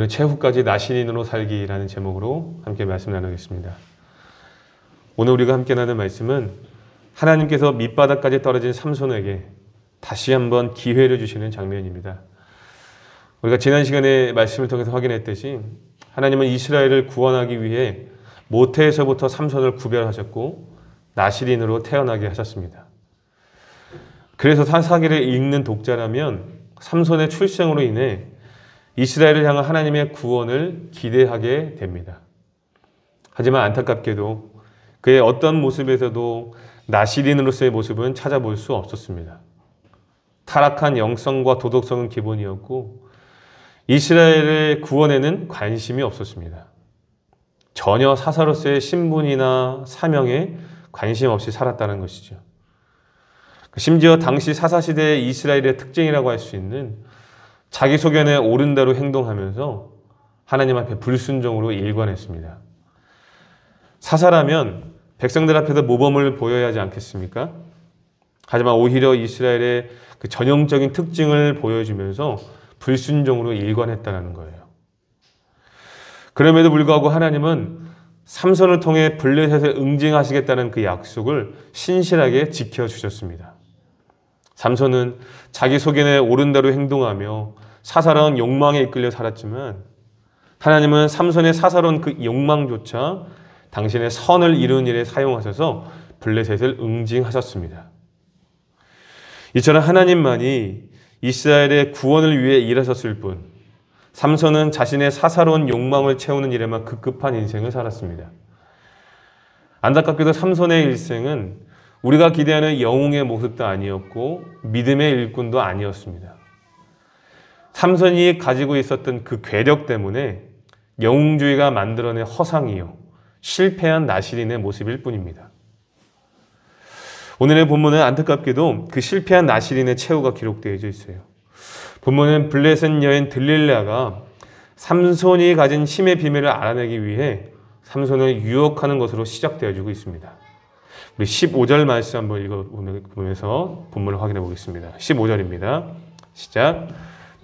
최후까지 나시린으로 살기라는 제목으로 함께 말씀 나누겠습니다. 오늘 우리가 함께 나눌 말씀은 하나님께서 밑바닥까지 떨어진 삼손에게 다시 한번 기회를 주시는 장면입니다. 우리가 지난 시간에 말씀을 통해서 확인했듯이 하나님은 이스라엘을 구원하기 위해 모태에서부터 삼손을 구별하셨고 나시린으로 태어나게 하셨습니다. 그래서 사사기를 읽는 독자라면 삼손의 출생으로 인해 이스라엘을 향한 하나님의 구원을 기대하게 됩니다. 하지만 안타깝게도 그의 어떤 모습에서도 나시린으로서의 모습은 찾아볼 수 없었습니다. 타락한 영성과 도덕성은 기본이었고 이스라엘의 구원에는 관심이 없었습니다. 전혀 사사로서의 신분이나 사명에 관심 없이 살았다는 것이죠. 심지어 당시 사사시대의 이스라엘의 특징이라고 할 수 있는 자기 소견에 옳은 대로 행동하면서 하나님 앞에 불순종으로 일관했습니다. 사사라면 백성들 앞에서 모범을 보여야 하지 않겠습니까? 하지만 오히려 이스라엘의 그 전형적인 특징을 보여주면서 불순종으로 일관했다는 거예요. 그럼에도 불구하고 하나님은 삼손을 통해 블레셋을 응징하시겠다는 그 약속을 신실하게 지켜주셨습니다. 삼손은 자기 소견에 옳은 대로 행동하며 사사로운 욕망에 이끌려 살았지만 하나님은 삼손의 사사로운 그 욕망조차 당신의 선을 이루는 일에 사용하셔서 블레셋을 응징하셨습니다. 이처럼 하나님만이 이스라엘의 구원을 위해 일하셨을 뿐 삼손은 자신의 사사로운 욕망을 채우는 일에만 급급한 인생을 살았습니다. 안타깝게도 삼손의 일생은 우리가 기대하는 영웅의 모습도 아니었고 믿음의 일꾼도 아니었습니다. 삼손이 가지고 있었던 그 괴력 때문에 영웅주의가 만들어낸 허상이요 실패한 나시린의 모습일 뿐입니다. 오늘의 본문은 안타깝게도 그 실패한 나시린의 최후가 기록되어 있어요. 본문은 블레셋 여인 들릴라가 삼손이 가진 힘의 비밀을 알아내기 위해 삼손을 유혹하는 것으로 시작되어지고 있습니다. 우리 15절 말씀 한번 읽어보면서 본문을 확인해 보겠습니다. 15절입니다. 시작.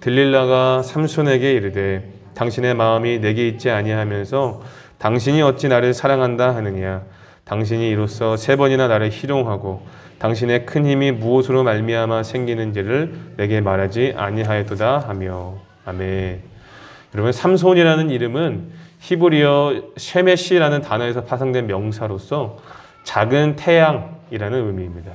들릴라가 삼손에게 이르되 당신의 마음이 내게 있지 아니하면서 당신이 어찌 나를 사랑한다 하느냐. 당신이 이로써 3번이나 나를 희롱하고 당신의 큰 힘이 무엇으로 말미암아 생기는지를 내게 말하지 아니하였도다 하며. 아멘. 여러분, 삼손이라는 이름은 히브리어 쉐메시라는 단어에서 파생된 명사로서 작은 태양이라는 의미입니다.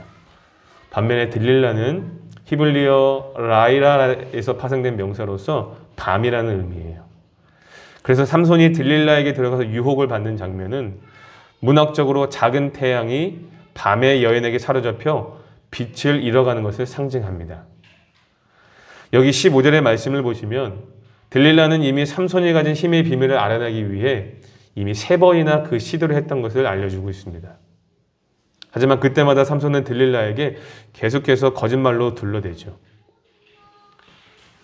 반면에 들릴라는 히브리어 라이라에서 파생된 명사로서 밤이라는 의미예요. 그래서 삼손이 들릴라에게 들어가서 유혹을 받는 장면은 문학적으로 작은 태양이 밤의 여인에게 사로잡혀 빛을 잃어가는 것을 상징합니다. 여기 15절의 말씀을 보시면 들릴라는 이미 삼손이 가진 힘의 비밀을 알아내기 위해 이미 3번이나 그 시도를 했던 것을 알려주고 있습니다. 하지만 그때마다 삼손은 들릴라에게 계속해서 거짓말로 둘러대죠.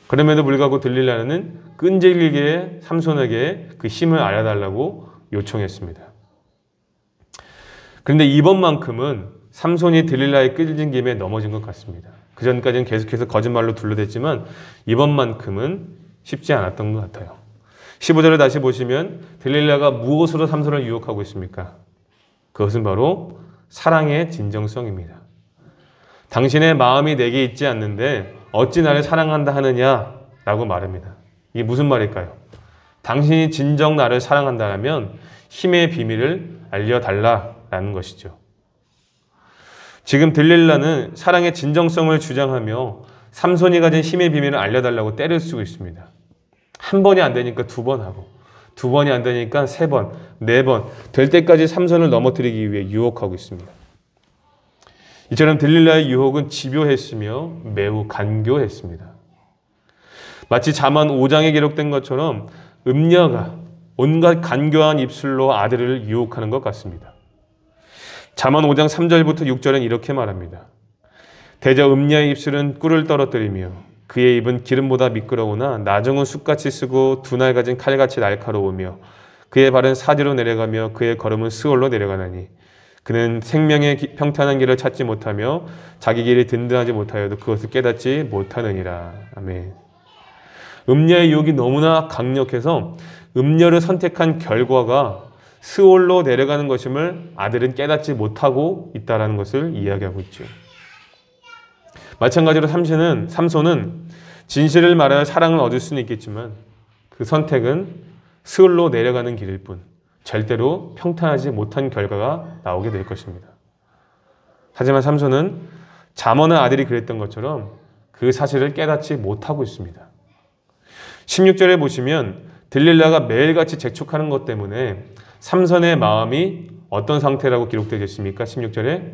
그럼에도 불구하고 들릴라는 끈질기게 삼손에게 그 힘을 알려달라고 요청했습니다. 그런데 이번만큼은 삼손이 들릴라의 끈질김에 넘어진 것 같습니다. 그전까지는 계속해서 거짓말로 둘러댔지만 이번만큼은 쉽지 않았던 것 같아요. 15절을 다시 보시면 들릴라가 무엇으로 삼손을 유혹하고 있습니까? 그것은 바로 사랑의 진정성입니다. 당신의 마음이 내게 있지 않는데 어찌 나를 사랑한다 하느냐라고 말합니다. 이게 무슨 말일까요? 당신이 진정 나를 사랑한다면 힘의 비밀을 알려달라라는 것이죠. 지금 들릴라는 사랑의 진정성을 주장하며 삼손이 가진 힘의 비밀을 알려달라고 때를 쓰고 있습니다. 한 번이 안 되니까 2번 하고 2번이 안 되니까 3번, 4번 될 때까지 삼손을 넘어뜨리기 위해 유혹하고 있습니다. 이처럼 들릴라의 유혹은 집요했으며 매우 간교했습니다. 마치 잠언 5장에 기록된 것처럼 음녀가 온갖 간교한 입술로 아들을 유혹하는 것 같습니다. 잠언 5장 3절부터 6절은 이렇게 말합니다. 대저 음녀의 입술은 꿀을 떨어뜨리며 그의 입은 기름보다 미끄러우나 나중은 숯같이 쓰고 두 날 가진 칼같이 날카로우며 그의 발은 사지로 내려가며 그의 걸음은 스올로 내려가나니 그는 생명의 평탄한 길을 찾지 못하며 자기 길이 든든하지 못하여도 그것을 깨닫지 못하느니라. 아멘. 음녀의 유혹이 너무나 강력해서 음녀를 선택한 결과가 스올로 내려가는 것임을 아들은 깨닫지 못하고 있다는 것을 이야기하고 있죠. 마찬가지로 삼손은 진실을 말하여 사랑을 얻을 수는 있겠지만 그 선택은 스올로 내려가는 길일 뿐 절대로 평탄하지 못한 결과가 나오게 될 것입니다. 하지만 삼손은 잠언의 아들이 그랬던 것처럼 그 사실을 깨닫지 못하고 있습니다. 16절에 보시면 들릴라가 매일같이 재촉하는 것 때문에 삼손의 마음이 어떤 상태라고 기록되어 있습니까? 16절에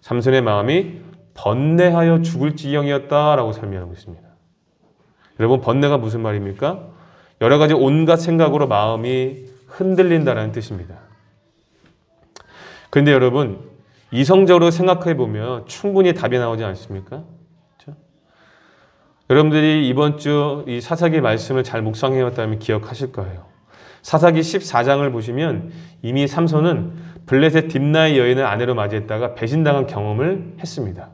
삼손의 마음이 번뇌하여 죽을 지경이었다라고 설명하고 있습니다. 여러분, 번뇌가 무슨 말입니까? 여러 가지 온갖 생각으로 마음이 흔들린다는 뜻입니다. 그런데 여러분, 이성적으로 생각해 보면 충분히 답이 나오지 않습니까? 그렇죠? 여러분들이 이번 주 이 사사기 말씀을 잘 묵상해 왔다면 기억하실 거예요. 사사기 14장을 보시면 이미 삼손은 블레셋 딥나의 여인을 아내로 맞이했다가 배신당한 경험을 했습니다.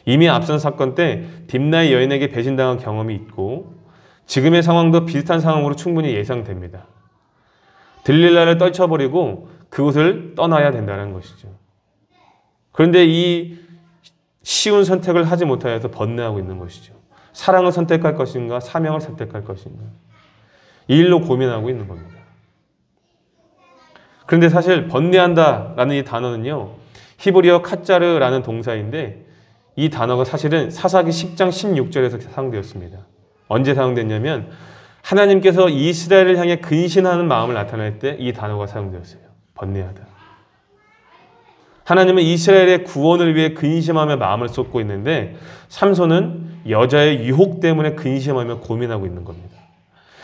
이미 앞선 사건 때 딥나의 여인에게 배신당한 경험이 있고 지금의 상황도 비슷한 상황으로 충분히 예상됩니다. 들릴라를 떨쳐버리고 그곳을 떠나야 된다는 것이죠. 그런데 이 쉬운 선택을 하지 못하여서 번뇌하고 있는 것이죠. 사랑을 선택할 것인가 사명을 선택할 것인가 이 일로 고민하고 있는 겁니다. 그런데 사실 번뇌한다라는 이 단어는요, 히브리어 카짜르라는 동사인데 이 단어가 사실은 사사기 10장 16절에서 사용되었습니다. 언제 사용됐냐면 하나님께서 이스라엘을 향해 근신하는 마음을 나타낼 때 이 단어가 사용되었어요. 번뇌하다. 하나님은 이스라엘의 구원을 위해 근심하며 마음을 쏟고 있는데 삼손은 여자의 유혹 때문에 근심하며 고민하고 있는 겁니다.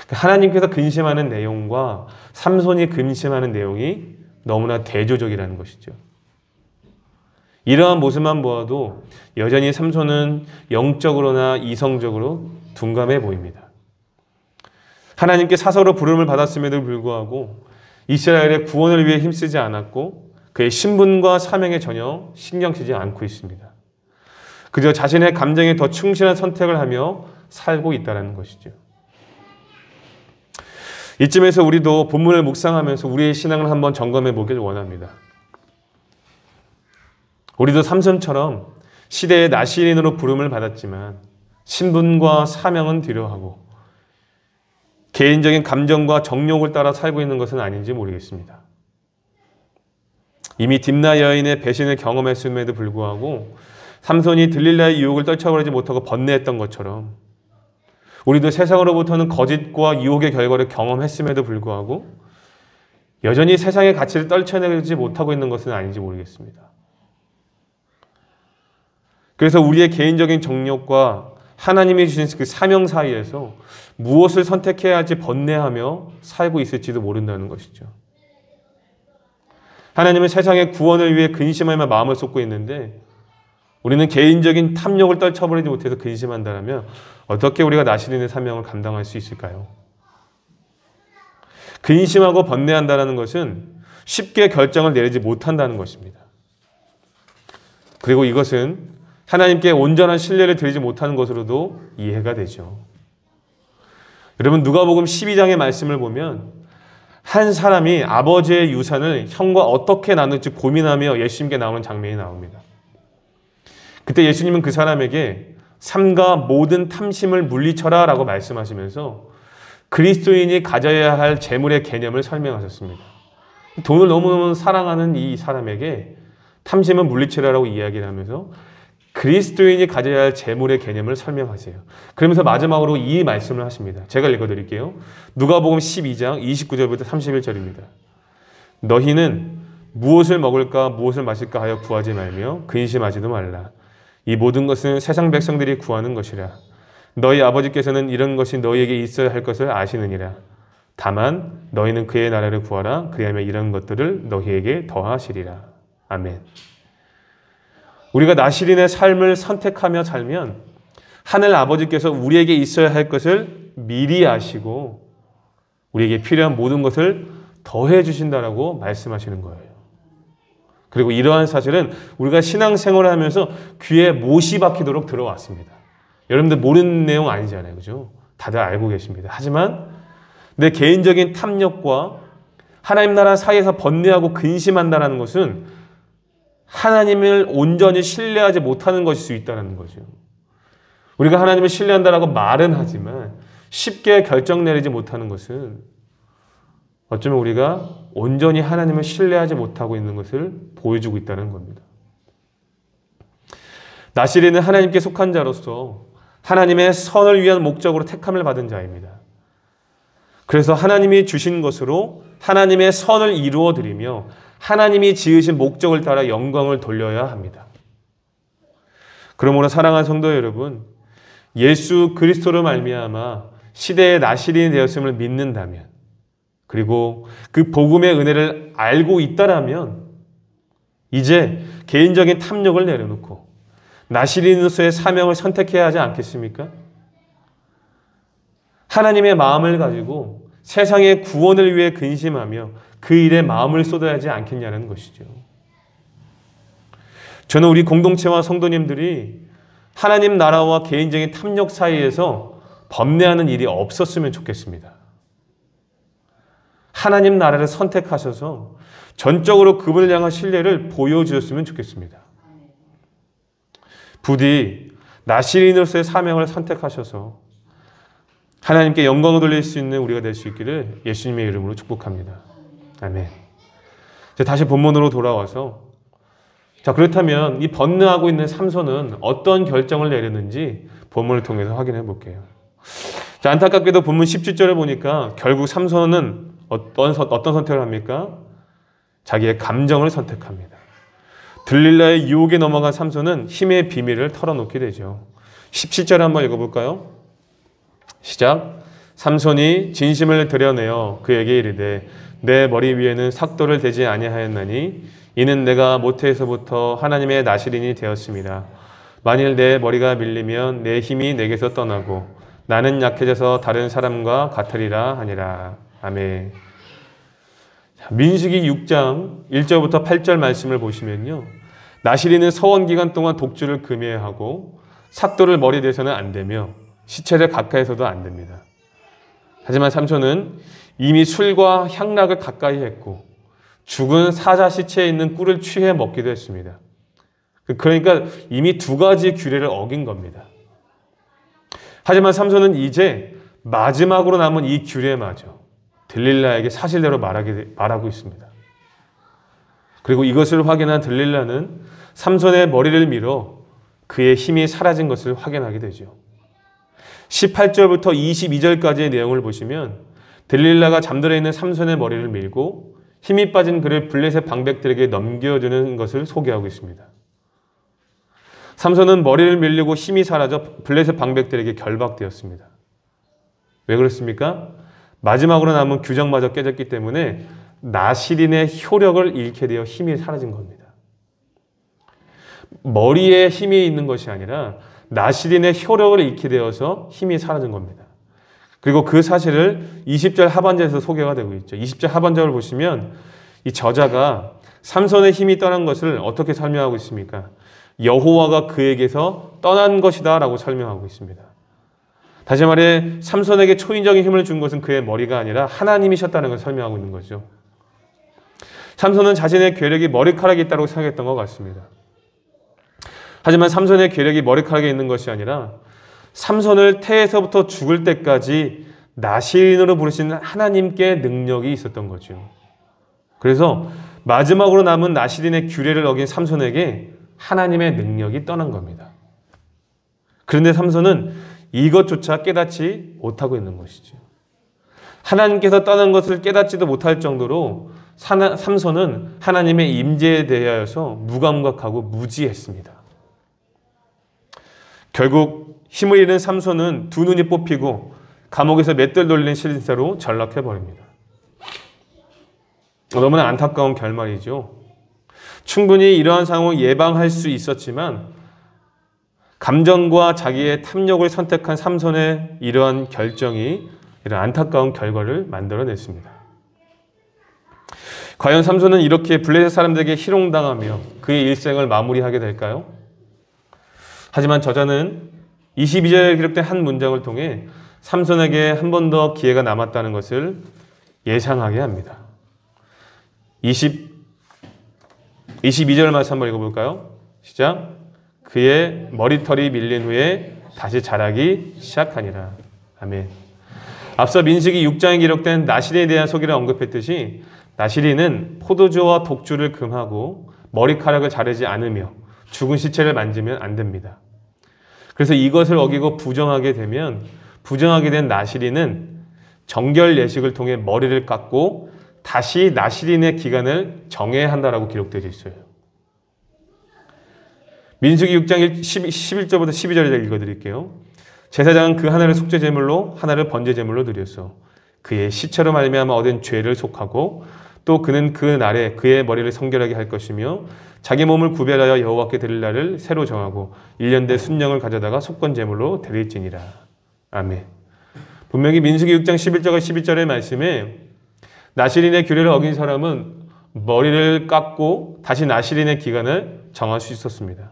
하나님께서 근심하는 내용과 삼손이 근심하는 내용이 너무나 대조적이라는 것이죠. 이러한 모습만 보아도 여전히 삼손은 영적으로나 이성적으로 둔감해 보입니다. 하나님께 사서로 부름을 받았음에도 불구하고 이스라엘의 구원을 위해 힘쓰지 않았고 그의 신분과 사명에 전혀 신경 쓰지 않고 있습니다. 그저 자신의 감정에 더 충실한 선택을 하며 살고 있다는 것이죠. 이쯤에서 우리도 본문을 묵상하면서 우리의 신앙을 한번 점검해 보길 원합니다. 우리도 삼손처럼 시대의 나시린으로 부름을 받았지만 신분과 사명은 뒤로하고 개인적인 감정과 정욕을 따라 살고 있는 것은 아닌지 모르겠습니다. 이미 딥나 여인의 배신을 경험했음에도 불구하고 삼손이 들릴라의 유혹을 떨쳐버리지 못하고 번뇌했던 것처럼 우리도 세상으로부터는 거짓과 유혹의 결과를 경험했음에도 불구하고 여전히 세상의 가치를 떨쳐내지 못하고 있는 것은 아닌지 모르겠습니다. 그래서 우리의 개인적인 정욕과 하나님이 주신 그 사명 사이에서 무엇을 선택해야 할지 번뇌하며 살고 있을지도 모른다는 것이죠. 하나님은 세상의 구원을 위해 근심하며 마음을 쏟고 있는데 우리는 개인적인 탐욕을 떨쳐버리지 못해서 근심한다면 어떻게 우리가 나시린의 사명을 감당할 수 있을까요? 근심하고 번뇌한다는 것은 쉽게 결정을 내리지 못한다는 것입니다. 그리고 이것은 하나님께 온전한 신뢰를 드리지 못하는 것으로도 이해가 되죠. 여러분, 누가복음 12장의 말씀을 보면 한 사람이 아버지의 유산을 형과 어떻게 나눌지 고민하며 예수님께 나오는 장면이 나옵니다. 그때 예수님은 그 사람에게 삼가 모든 탐심을 물리쳐라 라고 말씀하시면서 그리스도인이 가져야 할 재물의 개념을 설명하셨습니다. 돈을 너무너무 사랑하는 이 사람에게 탐심을 물리치라라고 이야기를 하면서 그리스도인이 가져야 할 재물의 개념을 설명하세요. 그러면서 마지막으로 이 말씀을 하십니다. 제가 읽어드릴게요. 누가복음 12장 29절부터 31절입니다. 너희는 무엇을 먹을까 무엇을 마실까 하여 구하지 말며 근심하지도 말라. 이 모든 것은 세상 백성들이 구하는 것이라. 너희 아버지께서는 이런 것이 너희에게 있어야 할 것을 아시느니라. 다만 너희는 그의 나라를 구하라. 그리하면 이런 것들을 너희에게 더하시리라. 아멘. 우리가 나시린의 삶을 선택하며 살면 하늘 아버지께서 우리에게 있어야 할 것을 미리 아시고 우리에게 필요한 모든 것을 더해 주신다라고 말씀하시는 거예요. 그리고 이러한 사실은 우리가 신앙생활을 하면서 귀에 못이 박히도록 들어왔습니다. 여러분들 모르는 내용 아니잖아요. 그죠? 다들 알고 계십니다. 하지만 내 개인적인 탐욕과 하나님 나라 사이에서 번뇌하고 근심한다는 것은 하나님을 온전히 신뢰하지 못하는 것일 수 있다는 거죠. 우리가 하나님을 신뢰한다라고 말은 하지만 쉽게 결정 내리지 못하는 것은 어쩌면 우리가 온전히 하나님을 신뢰하지 못하고 있는 것을 보여주고 있다는 겁니다. 나시린은 하나님께 속한 자로서 하나님의 선을 위한 목적으로 택함을 받은 자입니다. 그래서 하나님이 주신 것으로 하나님의 선을 이루어 드리며 하나님이 지으신 목적을 따라 영광을 돌려야 합니다. 그러므로 사랑하는 성도 여러분, 예수 그리스도로 말미암아 시대의 나시린이 되었음을 믿는다면, 그리고 그 복음의 은혜를 알고 있다라면 이제 개인적인 탐욕을 내려놓고 나시린으로서의 사명을 선택해야 하지 않겠습니까? 하나님의 마음을 가지고 세상의 구원을 위해 근심하며 그 일에 마음을 쏟아야 하지 않겠냐는 것이죠. 저는 우리 공동체와 성도님들이 하나님 나라와 개인적인 탐욕 사이에서 번뇌하는 일이 없었으면 좋겠습니다. 하나님 나라를 선택하셔서 전적으로 그분을 향한 신뢰를 보여주셨으면 좋겠습니다. 부디 나시린으로서의 사명을 선택하셔서 하나님께 영광을 돌릴 수 있는 우리가 될 수 있기를 예수님의 이름으로 축복합니다. 아멘. 다시 본문으로 돌아와서, 자, 그렇다면 이 번뇌하고 있는 삼손은 어떤 결정을 내렸는지 본문을 통해서 확인해 볼게요. 자, 안타깝게도 본문 17절을 보니까 결국 삼손은 어떤 선택을 합니까? 자기의 감정을 선택합니다. 들릴라의 유혹에 넘어간 삼손은 힘의 비밀을 털어놓게 되죠. 17절 한번 읽어볼까요? 시작. 삼손이 진심을 드러내어 그에게 이르되 내 머리 위에는 삭도를 대지 아니하였나니 이는 내가 모태에서부터 하나님의 나시린이 되었습니다. 만일 내 머리가 밀리면 내 힘이 내게서 떠나고 나는 약해져서 다른 사람과 같으리라 하니라. 아멘. 민수기 6장 1절부터 8절 말씀을 보시면요, 나시린은 서원 기간 동안 독주를 금해하고 삭도를 머리에 대서는 안 되며 시체를 가까이서도 안 됩니다. 하지만 삼손은 이미 술과 향락을 가까이 했고 죽은 사자 시체에 있는 꿀을 취해 먹기도 했습니다. 그러니까 이미 두 가지 규례를 어긴 겁니다. 하지만 삼손은 이제 마지막으로 남은 이 규례마저 들릴라에게 사실대로 말하고 있습니다. 그리고 이것을 확인한 들릴라는 삼손의 머리를 밀어 그의 힘이 사라진 것을 확인하게 되죠. 18절부터 22절까지의 내용을 보시면 들릴라가 잠들어 있는 삼손의 머리를 밀고 힘이 빠진 그를 블레셋 방백들에게 넘겨주는 것을 소개하고 있습니다. 삼손은 머리를 밀리고 힘이 사라져 블레셋 방백들에게 결박되었습니다. 왜 그렇습니까? 마지막으로 남은 규정마저 깨졌기 때문에 나시린의 효력을 잃게 되어 힘이 사라진 겁니다. 머리에 힘이 있는 것이 아니라 나시린의 효력을 잃게 되어서 힘이 사라진 겁니다. 그리고 그 사실을 20절 하반절에서 소개가 되고 있죠. 20절 하반절을 보시면 이 저자가 삼손의 힘이 떠난 것을 어떻게 설명하고 있습니까? 여호와가 그에게서 떠난 것이다 라고 설명하고 있습니다. 다시 말해 삼손에게 초인적인 힘을 준 것은 그의 머리가 아니라 하나님이셨다는 것을 설명하고 있는 거죠. 삼손은 자신의 괴력이 머리카락에 있다고 생각했던 것 같습니다. 하지만 삼손의 괴력이 머리카락에 있는 것이 아니라 삼손을 태에서부터 죽을 때까지 나시린으로 부르시는 하나님께 능력이 있었던 거죠. 그래서 마지막으로 남은 나시린의 규례를 어긴 삼손에게 하나님의 능력이 떠난 겁니다. 그런데 삼손은 이것조차 깨닫지 못하고 있는 것이죠. 하나님께서 떠난 것을 깨닫지도 못할 정도로 삼손은 하나님의 임재에 대하여서 무감각하고 무지했습니다. 결국 힘을 잃은 삼손은 두 눈이 뽑히고 감옥에서 맷돌 돌리는 신세로 전락해버립니다. 너무나 안타까운 결말이죠. 충분히 이러한 상황을 예방할 수 있었지만 감정과 자기의 탐욕을 선택한 삼손의 이러한 결정이 이런 안타까운 결과를 만들어냈습니다. 과연 삼손은 이렇게 블레셋 사람들에게 희롱당하며 그의 일생을 마무리하게 될까요? 하지만 저자는 22절에 기록된 한 문장을 통해 삼손에게 한 번 더 기회가 남았다는 것을 예상하게 합니다. 22절 말씀 한번 읽어볼까요? 시작. 그의 머리털이 밀린 후에 다시 자라기 시작하니라. 아멘. 앞서 민수기 6장에 기록된 나실에 대한 소개를 언급했듯이 나실이는 포도주와 독주를 금하고 머리카락을 자르지 않으며 죽은 시체를 만지면 안 됩니다. 그래서 이것을 어기고 부정하게 된 나실이는 정결 예식을 통해 머리를 깎고 다시 나실인의 기간을 정해야 한다라고 기록되어 있어요. 민수기 6장 11절부터 12절을 읽어드릴게요. 제사장은 그 하나를 속죄제물로 하나를 번제제물로 드렸어. 그의 시체로 말미암아 얻은 죄를 속하고 또 그는 그 날에 그의 머리를 성결하게 할 것이며 자기 몸을 구별하여 여호와께 드릴 날을 새로 정하고 1년 대 순양을 가져다가 속건제물로 드릴지니라. 아멘. 분명히 민수기 6장 11절과 12절의 말씀에 나실인의 규례를 어긴 사람은 머리를 깎고 다시 나실인의 기간을 정할 수 있었습니다.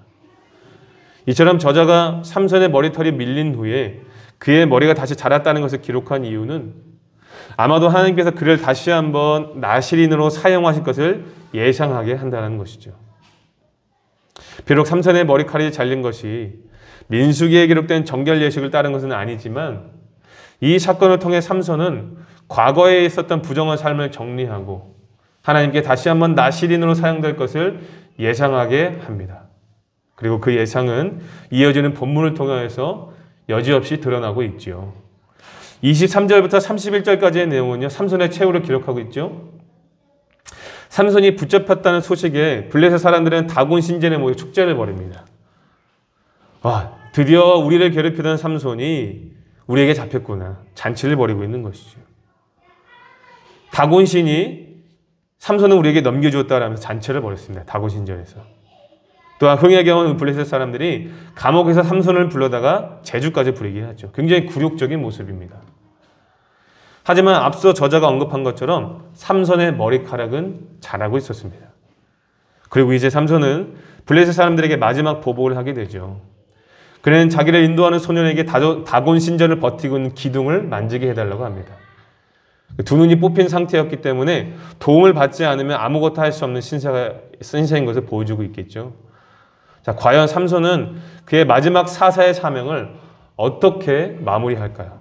이처럼 저자가 삼손의 머리털이 밀린 후에 그의 머리가 다시 자랐다는 것을 기록한 이유는 아마도 하나님께서 그를 다시 한번 나실인으로 사용하실 것을 예상하게 한다는 것이죠. 비록 삼손의 머리칼이 잘린 것이 민수기에 기록된 정결 예식을 따른 것은 아니지만 이 사건을 통해 삼손은 과거에 있었던 부정한 삶을 정리하고 하나님께 다시 한번 나실인으로 사용될 것을 예상하게 합니다. 그리고 그 예상은 이어지는 본문을 통해서 여지없이 드러나고 있지요. 23절부터 31절까지의 내용은요, 삼손의 최후를 기록하고 있죠. 삼손이 붙잡혔다는 소식에 블레셋 사람들은 다곤 신전에 모여 축제를 벌입니다. 드디어 우리를 괴롭히던 삼손이 우리에게 잡혔구나. 잔치를 벌이고 있는 것이죠. 다곤 신이 삼손은 우리에게 넘겨주었다라면서 잔치를 벌였습니다. 다곤 신전에서. 또한 흥에 겨운 블레셋 사람들이 감옥에서 삼손을 불러다가 제주까지 부리게 하죠. 굉장히 굴욕적인 모습입니다. 하지만 앞서 저자가 언급한 것처럼 삼손의 머리카락은 자라고 있었습니다. 그리고 이제 삼손은 블레셋 사람들에게 마지막 보복을 하게 되죠. 그는 자기를 인도하는 소년에게 다곤 신전을 버티고 있는 기둥을 만지게 해달라고 합니다. 두 눈이 뽑힌 상태였기 때문에 도움을 받지 않으면 아무것도 할 수 없는 신세인 것을 보여주고 있겠죠. 자, 과연 삼손은 그의 마지막 사사의 사명을 어떻게 마무리할까요?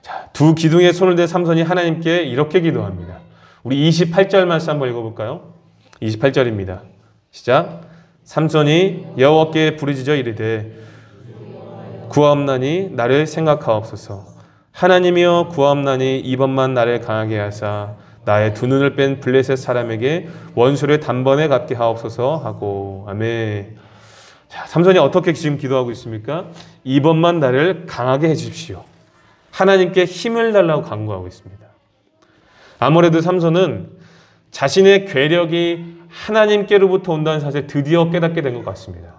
자, 두 기둥에 손을 댄 삼손이 하나님께 이렇게 기도합니다. 우리 28절 말씀 한번 읽어볼까요? 28절입니다. 시작. 삼손이 여호와께 부르짖어 이르되 구하옵나니 나를 생각하옵소서. 하나님이여 구하옵나니 이번만 나를 강하게 하사 나의 두 눈을 뺀 블레셋 사람에게 원수를 단번에 갚게 하옵소서 하고. 아멘. 자, 삼손이 어떻게 지금 기도하고 있습니까? 이번만 나를 강하게 해주십시오. 하나님께 힘을 달라고 간구하고 있습니다. 아무래도 삼손은 자신의 괴력이 하나님께로부터 온다는 사실을 드디어 깨닫게 된 것 같습니다.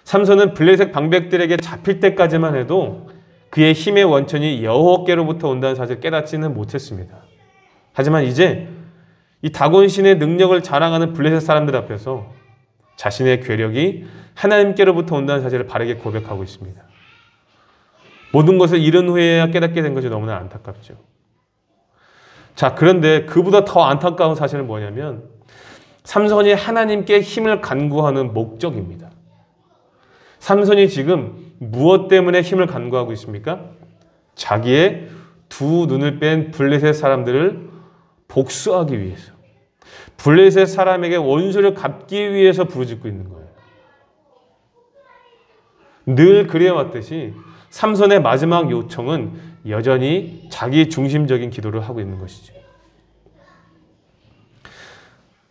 삼손은 블레셋 방백들에게 잡힐 때까지만 해도 그의 힘의 원천이 여호와께로부터 온다는 사실을 깨닫지는 못했습니다. 하지만 이제 이 다곤 신의 능력을 자랑하는 블레셋 사람들 앞에서 자신의 괴력이 하나님께로부터 온다는 사실을 바르게 고백하고 있습니다. 모든 것을 잃은 후에야 깨닫게 된 것이 너무나 안타깝죠. 자, 그런데 그보다 더 안타까운 사실은 뭐냐면 삼손이 하나님께 힘을 간구하는 목적입니다. 삼손이 지금 무엇 때문에 힘을 간구하고 있습니까? 자기의 두 눈을 뺀 블레셋 사람들을 복수하기 위해서, 블레셋 사람에게 원수를 갚기 위해서 부르짖고 있는 거예요. 늘 그래왔듯이 삼손의 마지막 요청은 여전히 자기 중심적인 기도를 하고 있는 것이죠.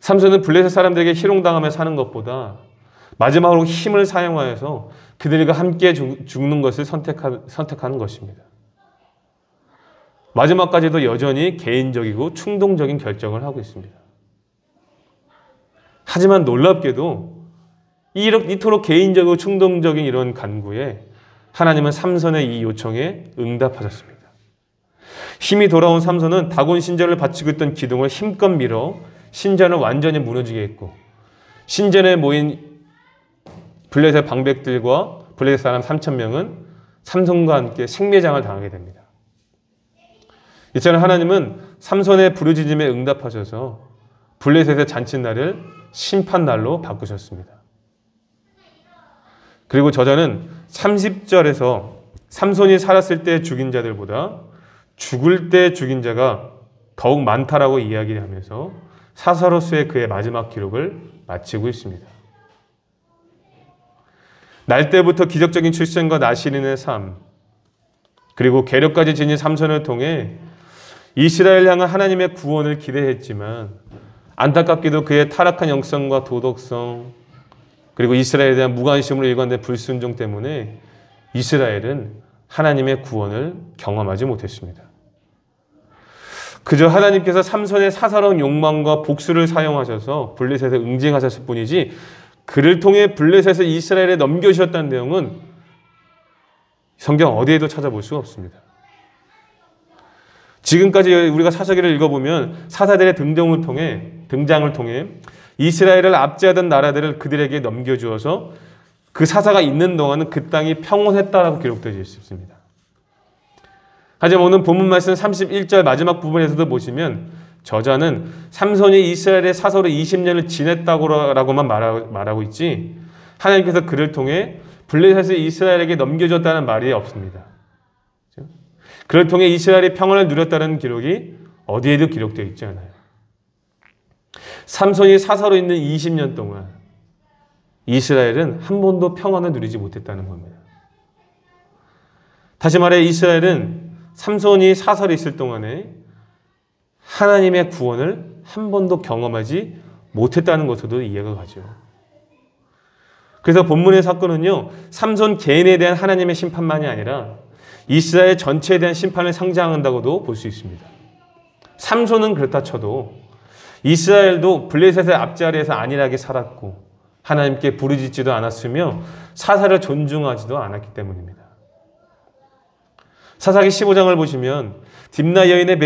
삼손은 블레셋 사람들에게 희롱당하며 사는 것보다 마지막으로 힘을 사용하여서 그들과 함께 죽는 것을 선택하는 것입니다. 마지막까지도 여전히 개인적이고 충동적인 결정을 하고 있습니다. 하지만 놀랍게도 이토록 개인적이고 충동적인 이런 간구에 하나님은 삼손의 이 요청에 응답하셨습니다. 힘이 돌아온 삼손은 다곤 신전을 바치고 있던 기둥을 힘껏 밀어 신전을 완전히 무너지게 했고, 신전에 모인 블레셋 방백들과 블레셋 사람 3,000명은 삼손과 함께 생매장을 당하게 됩니다. 이처럼 하나님은 삼손의 부르짖음에 응답하셔서 블레셋의 잔칫날을 심판날로 바꾸셨습니다. 그리고 저자는 30절에서 삼손이 살았을 때 죽인 자들보다 죽을 때 죽인 자가 더욱 많다라고 이야기를 하면서 사사로스의 그의 마지막 기록을 마치고 있습니다. 날 때부터 기적적인 출생과 나시린의 삶, 그리고 계력까지 지닌 삼손을 통해 이스라엘 향한 하나님의 구원을 기대했지만 안타깝게도 그의 타락한 영성과 도덕성, 그리고 이스라엘에 대한 무관심으로 일관된 불순종 때문에 이스라엘은 하나님의 구원을 경험하지 못했습니다. 그저 하나님께서 삼손의 사사로운 욕망과 복수를 사용하셔서 블레셋을 응징하셨을 뿐이지 그를 통해 블레셋을 이스라엘에 넘겨주셨다는 내용은 성경 어디에도 찾아볼 수가 없습니다. 지금까지 우리가 사사기를 읽어보면 사사들의 등장을 통해 이스라엘을 압제하던 나라들을 그들에게 넘겨주어서 그 사사가 있는 동안은 그 땅이 평온했다라고 기록되어 있습니다. 하지만 오늘 본문 말씀 31절 마지막 부분에서도 보시면 저자는 삼손이 이스라엘의 사서로 20년을 지냈다고만 말하고 있지 하나님께서 그를 통해 블레셋을 이스라엘에게 넘겨줬다는 말이 없습니다. 그를 통해 이스라엘이 평안을 누렸다는 기록이 어디에도 기록되어 있지 않아요. 삼손이 사서로 있는 20년 동안 이스라엘은 한 번도 평안을 누리지 못했다는 겁니다. 다시 말해 이스라엘은 삼손이 사설에 있을 동안에 하나님의 구원을 한 번도 경험하지 못했다는 것으로도 이해가 가죠. 그래서 본문의 사건은요, 삼손 개인에 대한 하나님의 심판만이 아니라 이스라엘 전체에 대한 심판을 상징한다고도 볼 수 있습니다. 삼손은 그렇다 쳐도 이스라엘도 블레셋의 압제 아래에서 안일하게 살았고 하나님께 부르짖지도 않았으며 사사를 존중하지도 않았기 때문입니다. 사사기 15장을 보시면 딥나 여인의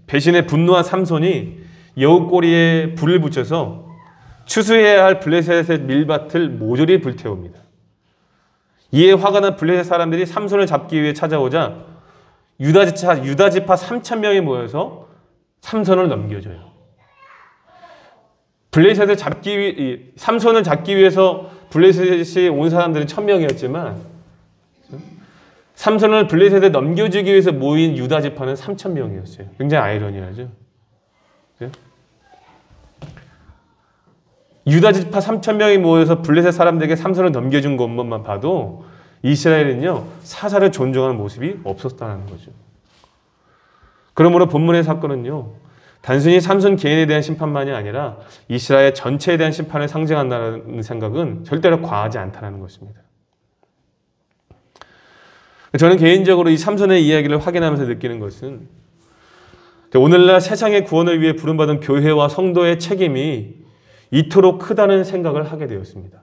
배신에 분노한 삼손이 여우 꼬리에 불을 붙여서 추수해야 할 블레셋의 밀밭을 모조리 불태웁니다. 이에 화가 난 블레셋 사람들이 삼손을 잡기 위해 찾아오자 유다지파 3,000명이 모여서 삼손을 넘겨줘요. 삼손을 잡기 위해서 블레셋이 온 사람들은 1,000명이었지만 삼손을 블레셋에 넘겨주기 위해서 모인 유다 지파는 3,000명이었어요. 굉장히 아이러니하죠. 유다 지파 3,000명이 모여서 블레셋 사람들에게 삼손을 넘겨준 것만 봐도 이스라엘은요 사사를 존중하는 모습이 없었다는 거죠. 그러므로 본문의 사건은요 단순히 삼손 개인에 대한 심판만이 아니라 이스라엘 전체에 대한 심판을 상징한다는 생각은 절대로 과하지 않다는 것입니다. 저는 개인적으로 이 삼손의 이야기를 확인하면서 느끼는 것은 오늘날 세상의 구원을 위해 부름받은 교회와 성도의 책임이 이토록 크다는 생각을 하게 되었습니다.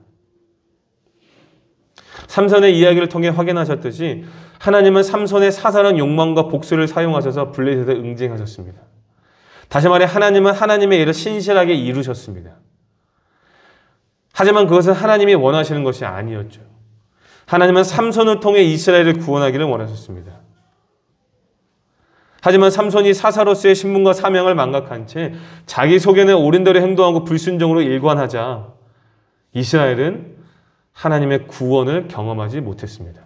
삼손의 이야기를 통해 확인하셨듯이 하나님은 삼손의 사사로운 욕망과 복수를 사용하셔서 블레셋을 응징하셨습니다. 다시 말해 하나님은 하나님의 일을 신실하게 이루셨습니다. 하지만 그것은 하나님이 원하시는 것이 아니었죠. 하나님은 삼손을 통해 이스라엘을 구원하기를 원하셨습니다. 하지만 삼손이 사사로스의 신분과 사명을 망각한 채 자기 속에는 옳은 대로 행동하고 불순종으로 일관하자 이스라엘은 하나님의 구원을 경험하지 못했습니다.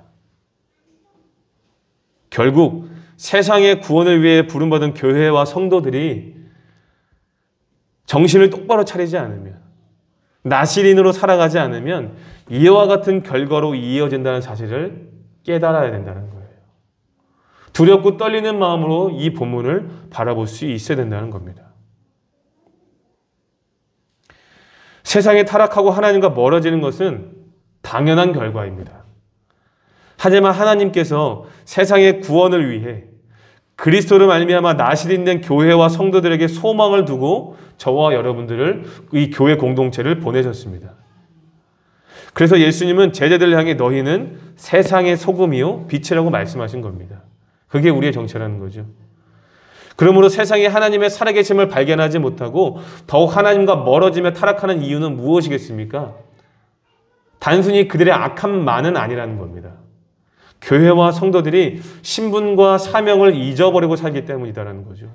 결국 세상의 구원을 위해 부름받은 교회와 성도들이 정신을 똑바로 차리지 않으면 나시린으로 살아가지 않으면 이와 같은 결과로 이어진다는 사실을 깨달아야 된다는 거예요. 두렵고 떨리는 마음으로 이 본문을 바라볼 수 있어야 된다는 겁니다. 세상에 타락하고 하나님과 멀어지는 것은 당연한 결과입니다. 하지만 하나님께서 세상의 구원을 위해 그리스도를 말미암아 나시린된 교회와 성도들에게 소망을 두고 저와 여러분들을 이 교회 공동체를 보내셨습니다. 그래서 예수님은 제자들을 향해 너희는 세상의 소금이요 빛이라고 말씀하신 겁니다. 그게 우리의 정체라는 거죠. 그러므로 세상이 하나님의 살아계심을 발견하지 못하고 더욱 하나님과 멀어지며 타락하는 이유는 무엇이겠습니까? 단순히 그들의 악함만은 아니라는 겁니다. 교회와 성도들이 신분과 사명을 잊어버리고 살기 때문이다라는 거죠.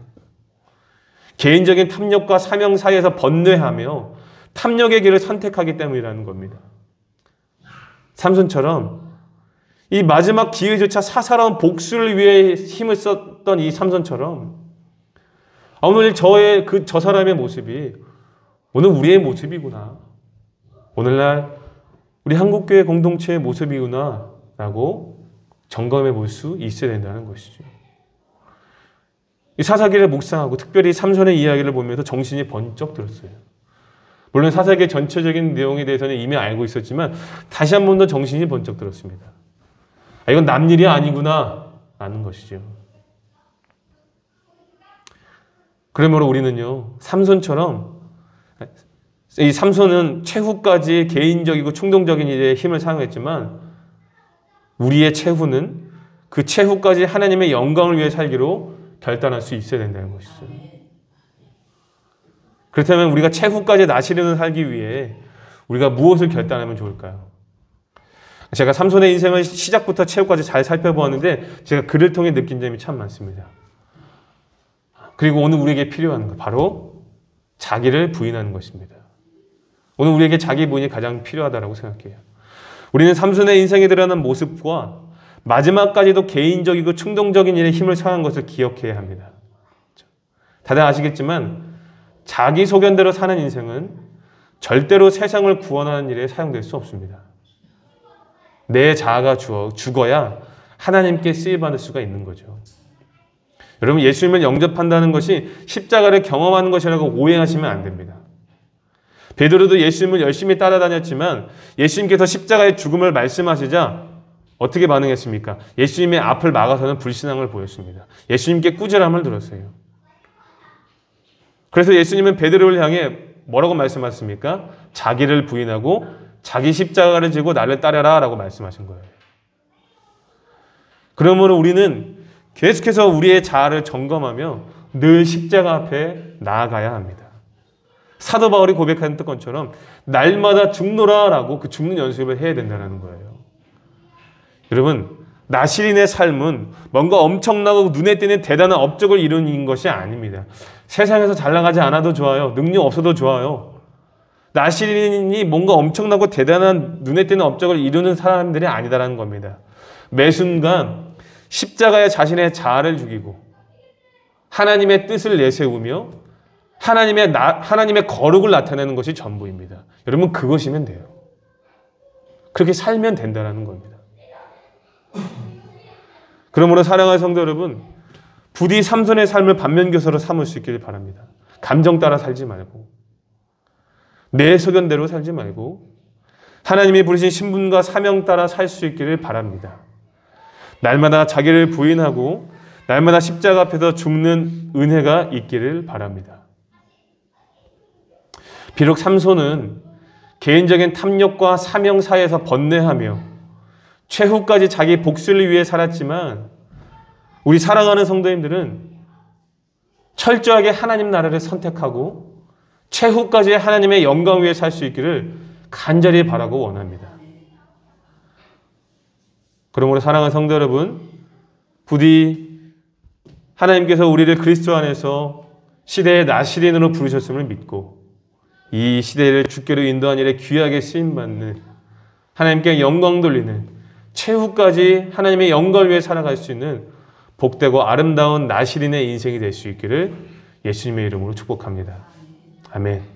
개인적인 탐욕과 사명 사이에서 번뇌하며 탐욕의 길을 선택하기 때문이라는 겁니다. 삼손처럼 이 마지막 기회조차 사사로운 복수를 위해 힘을 썼던 이 삼손처럼 오늘 저 사람의 모습이 오늘 우리의 모습이구나. 오늘날 우리 한국교회 공동체의 모습이구나 라고 점검해 볼 수 있어야 된다는 것이죠. 이 사사기를 묵상하고 특별히 삼손의 이야기를 보면서 정신이 번쩍 들었어요. 물론 사사기의 전체적인 내용에 대해서는 이미 알고 있었지만 다시 한 번 더 정신이 번쩍 들었습니다. 이건 남 일이 아니구나 라는 것이죠. 그러므로 우리는요, 삼손처럼 이 삼손은 최후까지 개인적이고 충동적인 일에 힘을 사용했지만 우리의 최후는 그 최후까지 하나님의 영광을 위해 살기로 결단할 수 있어야 된다는 것이죠. 그렇다면 우리가 최후까지 나시려는 살기 위해 우리가 무엇을 결단하면 좋을까요? 제가 삼손의 인생을 시작부터 최후까지 잘 살펴보았는데 제가 그를 통해 느낀 점이 참 많습니다. 그리고 오늘 우리에게 필요한 것, 바로 자기를 부인하는 것입니다. 오늘 우리에게 자기 부인이 가장 필요하다고 생각해요. 우리는 삼손의 인생에 드러나는 모습과 마지막까지도 개인적이고 충동적인 일에 힘을 사용한 것을 기억해야 합니다. 다들 아시겠지만 자기 소견대로 사는 인생은 절대로 세상을 구원하는 일에 사용될 수 없습니다. 내 자아가 죽어야 하나님께 쓰임받을 수가 있는 거죠. 여러분, 예수님을 영접한다는 것이 십자가를 경험하는 것이라고 오해하시면 안 됩니다. 베드로도 예수님을 열심히 따라다녔지만 예수님께서 십자가의 죽음을 말씀하시자 어떻게 반응했습니까? 예수님의 앞을 막아서는 불신앙을 보였습니다. 예수님께 꾸지람을 들었어요. 그래서 예수님은 베드로를 향해 뭐라고 말씀하셨습니까? 자기를 부인하고 자기 십자가를 지고 나를 따르라 라고 말씀하신 거예요. 그러므로 우리는 계속해서 우리의 자아를 점검하며 늘 십자가 앞에 나아가야 합니다. 사도 바울이 고백한 것처럼 날마다 죽노라 라고 그 죽는 연습을 해야 된다는 거예요. 여러분, 나시린의 삶은 뭔가 엄청나고 눈에 띄는 대단한 업적을 이루는 것이 아닙니다. 세상에서 잘 나가지 않아도 좋아요. 능력 없어도 좋아요. 나시린이 뭔가 엄청나고 대단한 눈에 띄는 업적을 이루는 사람들이 아니다라는 겁니다. 매 순간 십자가에 자신의 자아를 죽이고 하나님의 뜻을 내세우며 하나님의 거룩을 나타내는 것이 전부입니다. 여러분, 그것이면 돼요. 그렇게 살면 된다는 겁니다. 그러므로 사랑하는 성도 여러분, 부디 삼손의 삶을 반면교사로 삼을 수 있기를 바랍니다. 감정 따라 살지 말고 내 소견대로 살지 말고 하나님이 부르신 신분과 사명 따라 살 수 있기를 바랍니다. 날마다 자기를 부인하고 날마다 십자가 앞에서 죽는 은혜가 있기를 바랍니다. 비록 삼손은 개인적인 탐욕과 사명 사이에서 번뇌하며 최후까지 자기 복수를 위해 살았지만 우리 사랑하는 성도님들은 철저하게 하나님 나라를 선택하고 최후까지 하나님의 영광 위에 살 수 있기를 간절히 바라고 원합니다. 그러므로 사랑하는 성도 여러분, 부디 하나님께서 우리를 그리스도 안에서 시대의 나시린으로 부르셨음을 믿고 이 시대를 주께로 인도한 일에 귀하게 쓰임받는 하나님께 영광 돌리는 최후까지 하나님의 영광을 위해 살아갈 수 있는 복되고 아름다운 나시린의 인생이 될 수 있기를 예수님의 이름으로 축복합니다. 아멘.